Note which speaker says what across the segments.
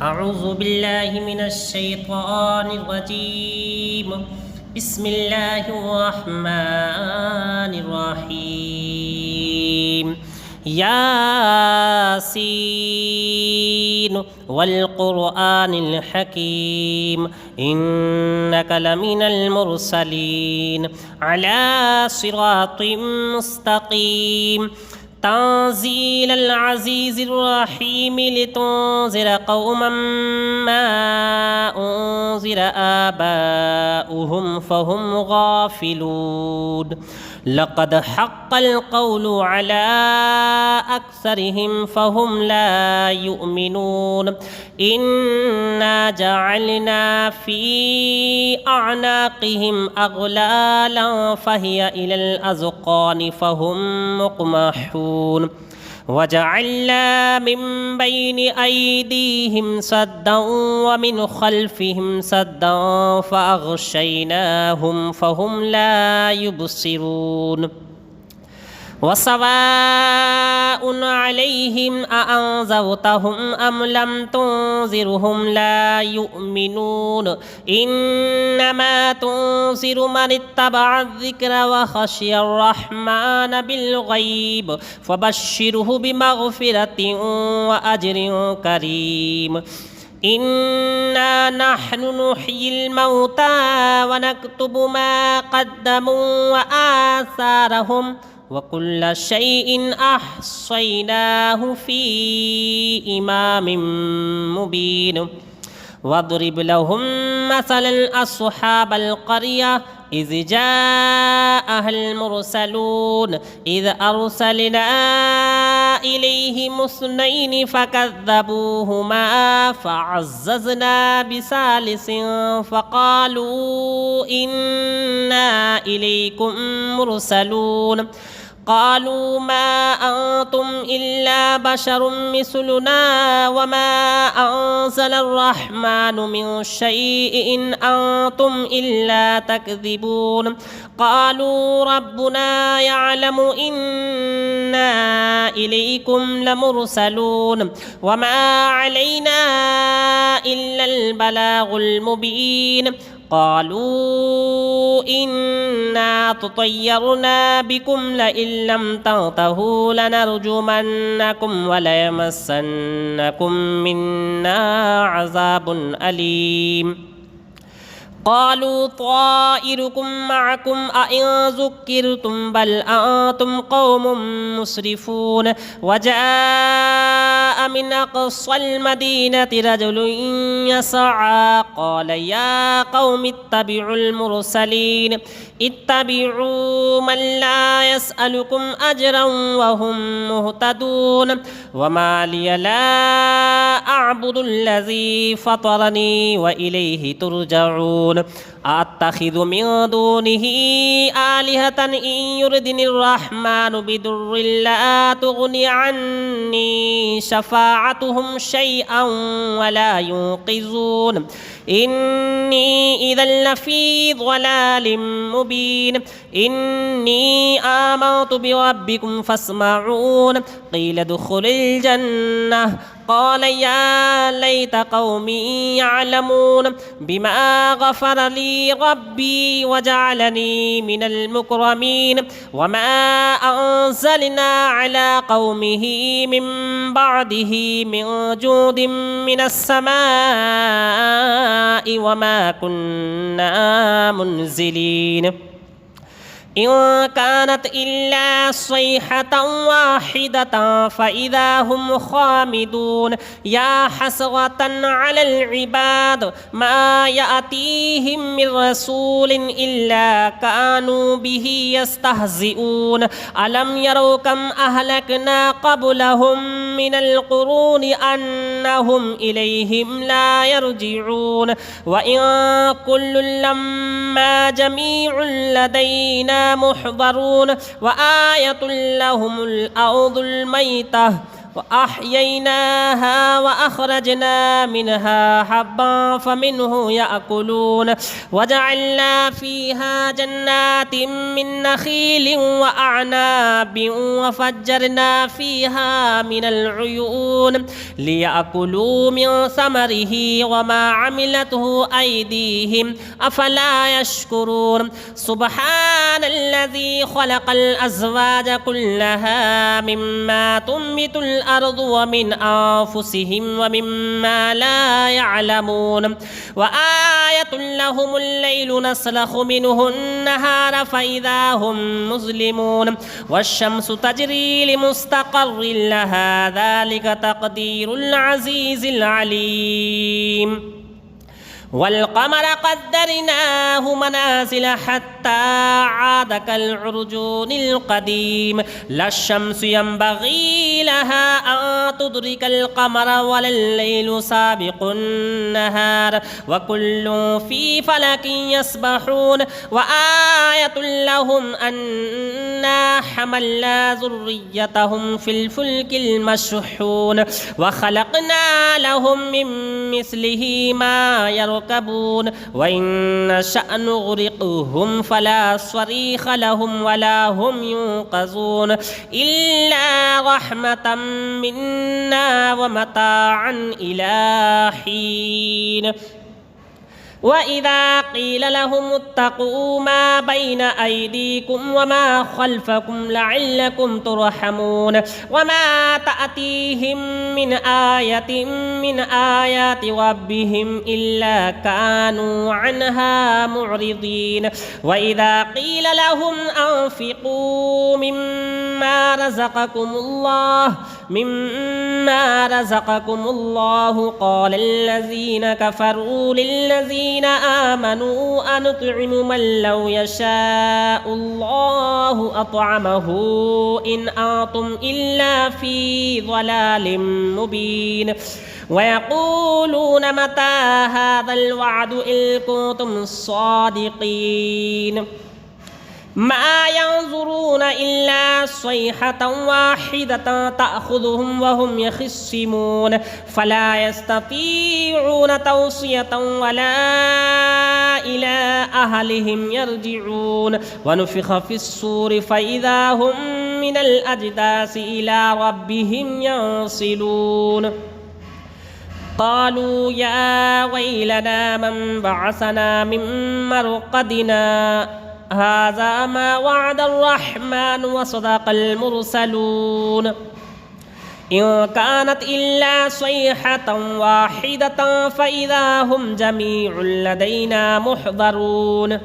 Speaker 1: أعوذ بالله من الشيطان الرجيم. بسم الله الرحمن الرحيم. ياسين والقرآن الحكيم إنك لمن المرسلين على صراط مستقيم تنزيل العزيز الرحيم لتنذر قوما ما أنذر آباؤهم فهم غافلون لقد حق القول على أكثرهم فهم لا يؤمنون إنا جعلنا في أعناقهم أغلالا فهي إلى الأذقان فهم مقمحون وجعلنا من بين أيديهم سدا ومن خلفهم سدا فأغشيناهم فهم لا يبصرون وسواء عليهم أأنذرتهم أم لم تنذرهم لا يؤمنون إنما تنذر من اتبع الذكر وخشي الرحمن بالغيب فبشره بمغفرة وأجر كريم إنا نحن نحيي الموتى ونكتب ما قدموا وآثارهم وكل شيء أحصيناه في إمام مبين واضرب لهم مثلا أصحاب القرية إذ جاءها المرسلون إذ أرسلنا إليهم اثنين فكذبوهما فعززنا بثالث فقالوا إنا إليكم مرسلون قالوا ما أنتم إلا بشر مثلنا وما أنزل الرحمن من شيء إن أنتم إلا تكذبون قالوا ربنا يعلم إنا إليكم لمرسلون وما علينا إلا البلاغ المبين قالوا إنا تطيرنا بكم لئن لم تنتهوا لنرجمنكم وليمسنكم منا عذاب أليم قالوا طائركم معكم أئن ذكرتم بل أنتم قوم مسرفون وجاء من أقصى المدينة رجل يسعى قال يا قوم اتبعوا المرسلين اتبعوا من لا يسألكم أجرا وهم مهتدون وما لي لا أعبد الذي فطرني وإليه ترجعون أتخذ من دونه آلهة إن يردني الرحمن بضر لا تغني عني شفاعتهم شيئا ولا ينقذون إني إذا لفي ضلال مبين إني آمنت بربكم فاسمعون قيل ادخل الجنة قال يا ليت قومي يعلمون بما غفر لي ربي وجعلني من المكرمين وما أنزلنا على قومه من بعده من جود من السماء وما كنا منزلين إن كانت إلا صيحة واحدة فإذا هم خامدون يا حسرة على العباد ما يأتيهم من رسول إلا كانوا به يستهزئون ألم يروا كم أهلكنا قبلهم من القرون أنهم إليهم لا يرجعون وإن كل لما جميع لدينا محضرون وآية لهم الأرض الميتة وأحييناها وأخرجنا منها حبا فمنه يأكلون وجعلنا فيها جنات من نخيل وأعناب وفجرنا فيها من العيون ليأكلوا من ثمره وما عملته أيديهم أفلا يشكرون سبحان الذي خلق الأزواج كلها مما تنبت الأرض ومن أنفسهم ومما لا يعلمون وآية لهم الليل نسلخ منه النهار فإذا هم مظلمون والشمس تجري لمستقر لها ذلك تقدير العزيز العليم والقمر قدرناه منازل حتى عاد كالعرجون القديم لا الشمس ينبغي لها أن تدرك القمر ولا الليل سابق النهار وكل في فلك يسبحون وآية لهم أنا حملنا ذريتهم في الفلك المشحون وخلقنا لهم من مثله ما يركبون وإن نشأ نغرقهم فلا صريخ لهم ولا هم ينقذون إلا رحمة منا ومتاعا إلى حين وإذا قيل لهم اتقوا ما بين أيديكم وما خلفكم لعلكم ترحمون وما تأتيهم من آية من آيات ربهم إلا كانوا عنها معرضين وإذا قيل لهم أنفقوا مما رزقكم الله قال الذين كفروا للذين آمنوا أنطعم من لو يشاء الله أطعمه إن أنتم إلا في ضلال مبين ويقولون متى هذا الوعد إن كنتم صادقين ما ينظرون إلا صيحة واحدة تأخذهم وهم يخصمون فلا يستطيعون توصية ولا إلى أهلهم يرجعون ونفخ في الصور فإذا هم من الأجداث إلى ربهم ينصلون قالوا يا ويلنا من بعثنا من مرقدنا هذا ما وعد الرحمن وصدق المرسلون إن كانت إلا صيحة واحدة فإذا هم جميع لدينا محضرون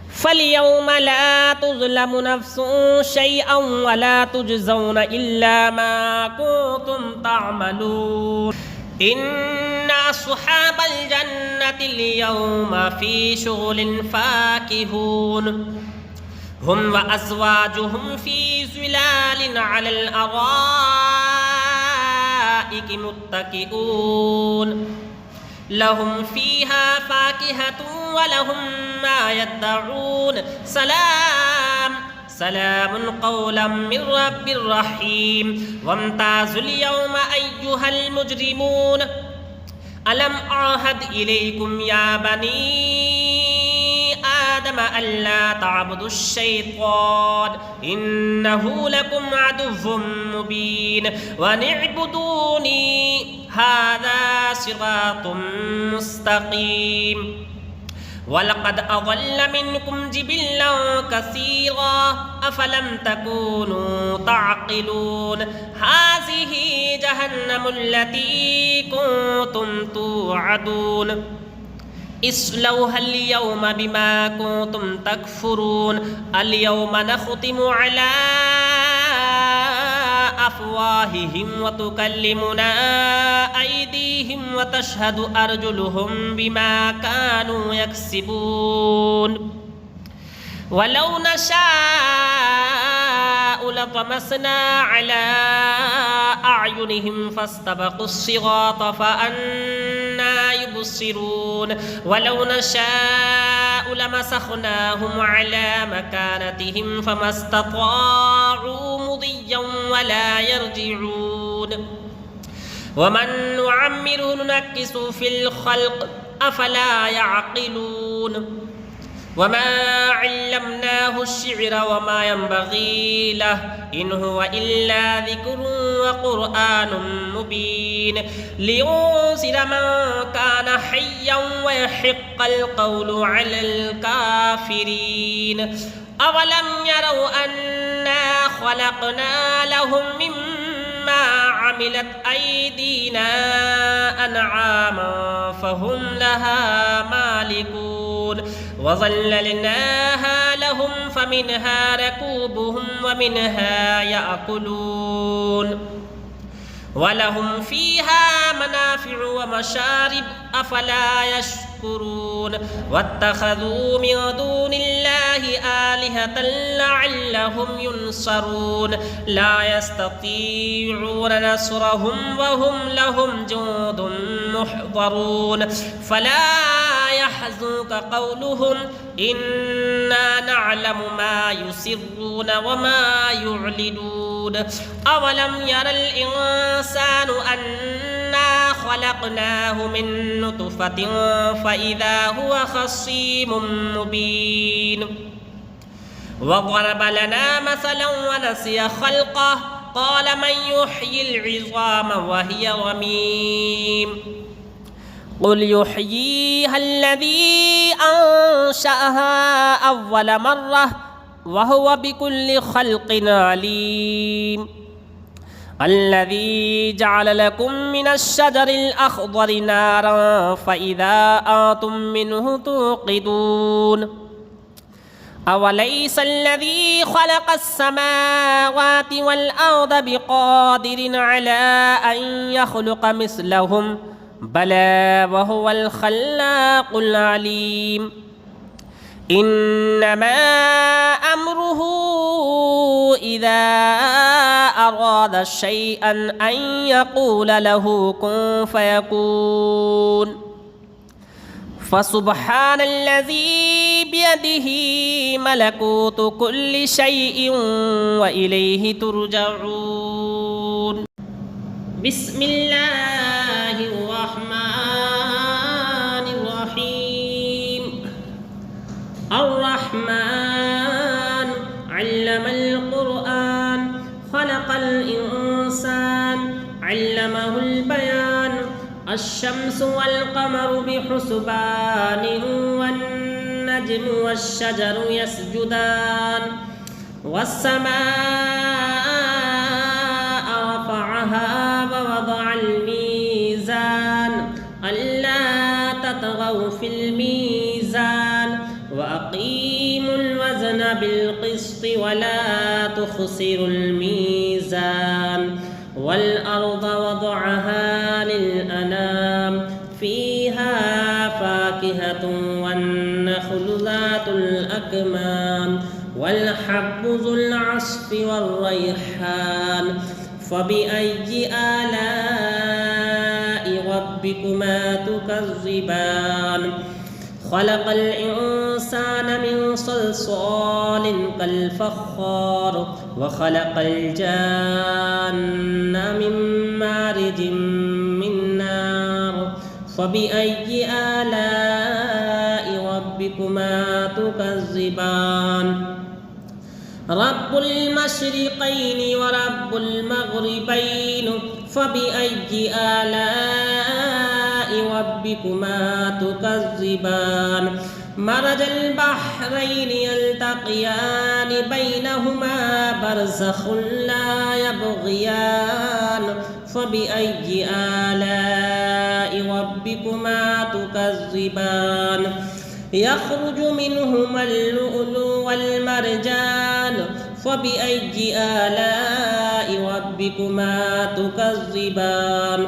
Speaker 1: فاليوم لا تظلم نفس شيئا ولا تجزون إلا ما كنتم تعملون إن أصحاب الجنة اليوم في شغل فاكهون هم وأزواجهم في ظلال على الأرائك متكئون لهم فيها فاكهة ولهم ما يدعون سلام قولا من رب رحيم وامتازوا اليوم أيها المجرمون ألم أعهد إليكم يا بني آدم ألا تعبدوا الشيطان إنه لكم عدو مبين وأن اعبدوني هذا صراط مستقيم ولقد أضل منكم جبلا كثيرا أفلم تكونوا تعقلون هذه جهنم التي كنتم توعدون اصلوها اليوم بما كنتم تكفرون اليوم نختم على أفواههم وتكلمنا أيديهم وتشهد أرجلهم بما كانوا يكسبون ولو نشاء لطمسنا على أعينهم فاستبقوا الصراط فأنى يبصرون ولو نشاء لمسخناهم على مكانتهم فما استطاعوا مضيا ولا يرجعون ومن نعمره ننكسه في الخلق أفلا يعقلون وما علمناه الشعر وما ينبغي له إن هو إلا ذكر وقرآن مبين لينذر من كان حيا ويحق القول على الكافرين أولم يروا أنا خلقنا لهم مما عملت أيدينا أنعاما فهم لها مالكون وظللناها لهم فمنها ركوبهم ومنها يأكلون ولهم فيها منافع ومشارب أفلا يشكرون واتخذوا من دون الله آلهة لعلهم ينصرون لا يستطيعون نصرهم وهم لهم جند محضرون فلا يحزنك قولهم إنا نعلم ما يسرون وما يعلنون أولم ير الإنسان أنا خلقناه من نطفة فإذا هو خصيم مبين وضرب لنا مثلا ونسي خلقه قال من يحيي العظام وهي رميم قل يحييها الذي أنشأها أول مرة وهو بكل خلق عليم الذي جعل لكم من الشجر الأخضر نارا فإذا أنتم منه توقدون أوليس الذي خلق السماوات والأرض بقادر على أن يخلق مثلهم بلى وهو الخلاق العليم إنما أمره إذا أراد شيئا أن يقول له كن فيكون فسبحان الذي بيده ملكوت كل شيء وإليه ترجعون بسم الله الرحمن الرحيم الرحمن علم القرآن خلق الإنسان علمه البيان الشمس والقمر بحسبان والنجم والشجر يسجدان والسماء رفعها ووضع الميزان ألا تطغوا في الميزان وأقيموا الوزن بالقسط ولا تخسروا الميزان والأرض وضعها للأنام فيها فاكهة والنخل ذات الأكمام والحب ذو العصف والريحان فبأي آلاء ربكما تكذبان خلق الإنسان من صلصال كالفخار وخلق الجان من مارج من نار فبأي آلاء ربكما تكذبان رب المشرقين ورب المغربين فبأي آلاء ربكما تكذبان مرج البحرين يلتقيان بينهما برزخ لا يبغيان فبأي آلاء ربكما تكذبان يخرج منهما اللؤلؤ والمرجان فبأي آلاء ربكما تكذبان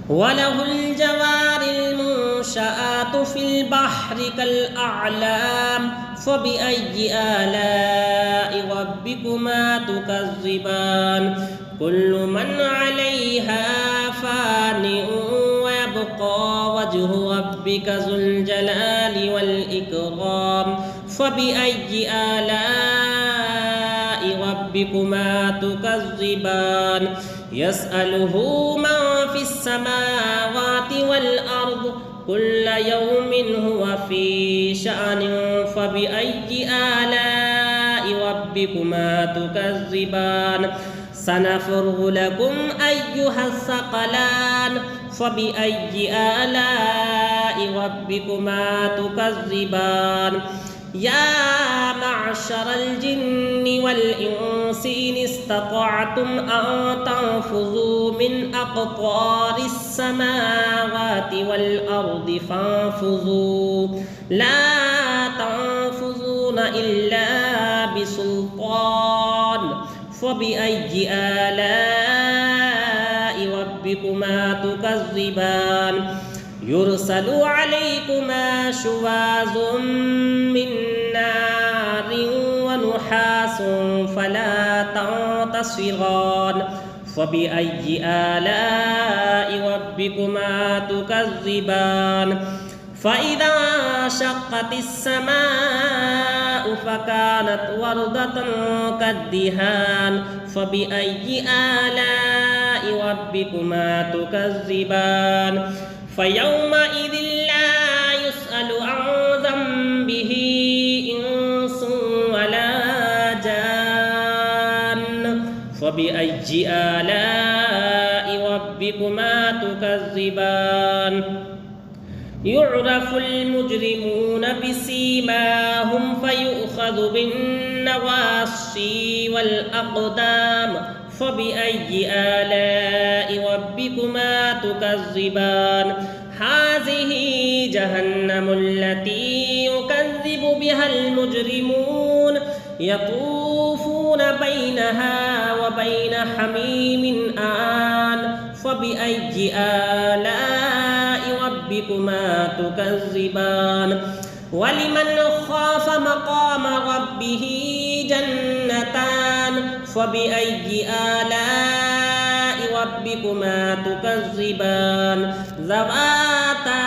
Speaker 1: وله الجوار المنشآت في البحر كالأعلام فبأي آلاء ربكما تكذبان كل من عليها فان ويبقى وجه ربك ذو الجلال والإكرام فبأي آلاء ربكما ربكما تكذبان يسأله من في السماوات والأرض كل يوم هو في شأن فبأي آلاء ربكما تكذبان سنفرغ لكم أيها الثقلان فبأي آلاء ربكما تكذبان يا معشر الجن والإنس إن استطعتم أن تنفذوا من أقطار السماوات والأرض فانفذوا لا تنفذون إلا بسلطان فبأي آلاء ربكما تكذبان يرسل عليكما شواظ من نار ونحاس فلا تنتصران فبأي آلاء ربكما تكذبان فإذا شقت السماء فكانت وردة كالدهان فبأي آلاء ربكما تكذبان فيومئذ لا يسأل عن ذنبه إنس ولا جان فبأي آلاء ربكما تكذبان يعرف المجرمون بسيماهم فيؤخذ بالنواصي والأقدام فبأي آلاء ربكما تكذبان هذه جهنم التي يكذب بها المجرمون يطوفون بينها وبين حميم آن فبأي آلاء ربكما تكذبان ولمن خاف مقام ربه جنتان فبأي آلاء ربكما تكذبان ذواتا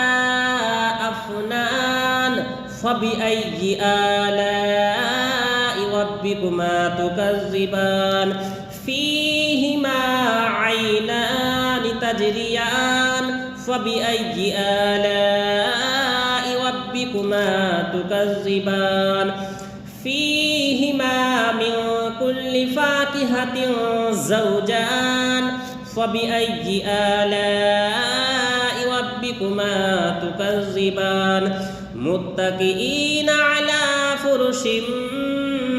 Speaker 1: أفنان فبأي آلاء ربكما تكذبان فيهما عينان تجريان فبأي آلاء ربكما تكذبان فيهما من كل فاكهة زوجان فبأي آلاء ربكما تكذبان متكئين على فرش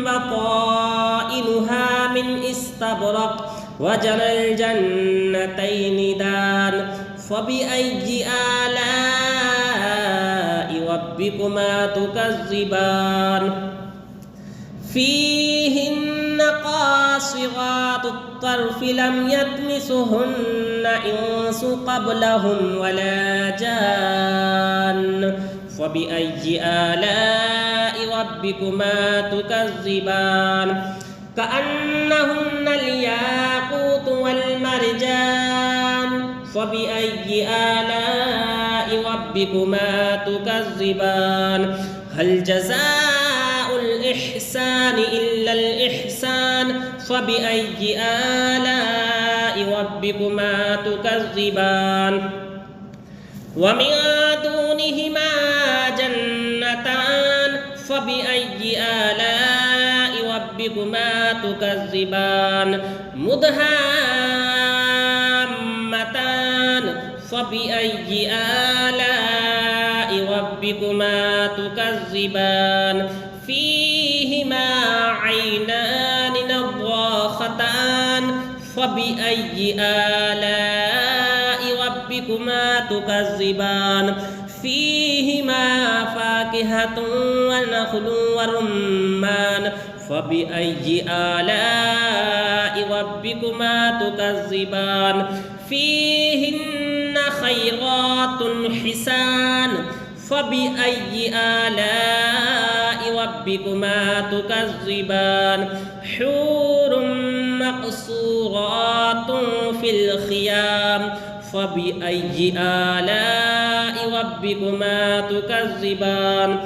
Speaker 1: بطائنها من استبرق وجنى الجنتين دان فبأي آلاء ربكما تكذبان فيهن قاصرات الطرف لم يطمثهن إنس قبلهم ولا جان فبأي آلاء ربكما تكذبان كأنهن الياقوت والمرجان فبأي آلاء ربكما تكذبان هل جزاء الإحسان إلا الإحسان فبأي آلاء ربكما تكذبان ومن دونهما جنتان فبأي آلاء ربكما تكذبان مدهامتان فبأي آلاء ربكما تكذبان فيهما عينان نضاختان فبأي آلاء ربكما تكذبان فيهما فاكهة ونخل ورمان فبأي آلاء ربكما تكذبان فيهن خيرات حسان فبأي آلاء ربكما تكذبان حور مقصورات في الخيام فبأي آلاء ربكما تكذبان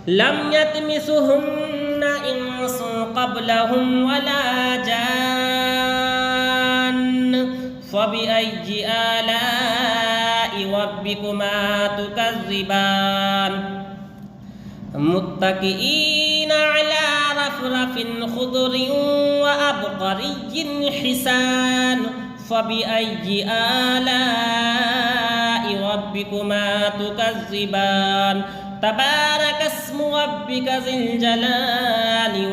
Speaker 1: لم يطمثهن إنس قبلهم ولا جان فبأي آلاء ربكما تكذبان متكئين على رفرف خضر وأبقري حسان فبأي آلاء ربكما تكذبان تبارك اسم ربك ذي الجلال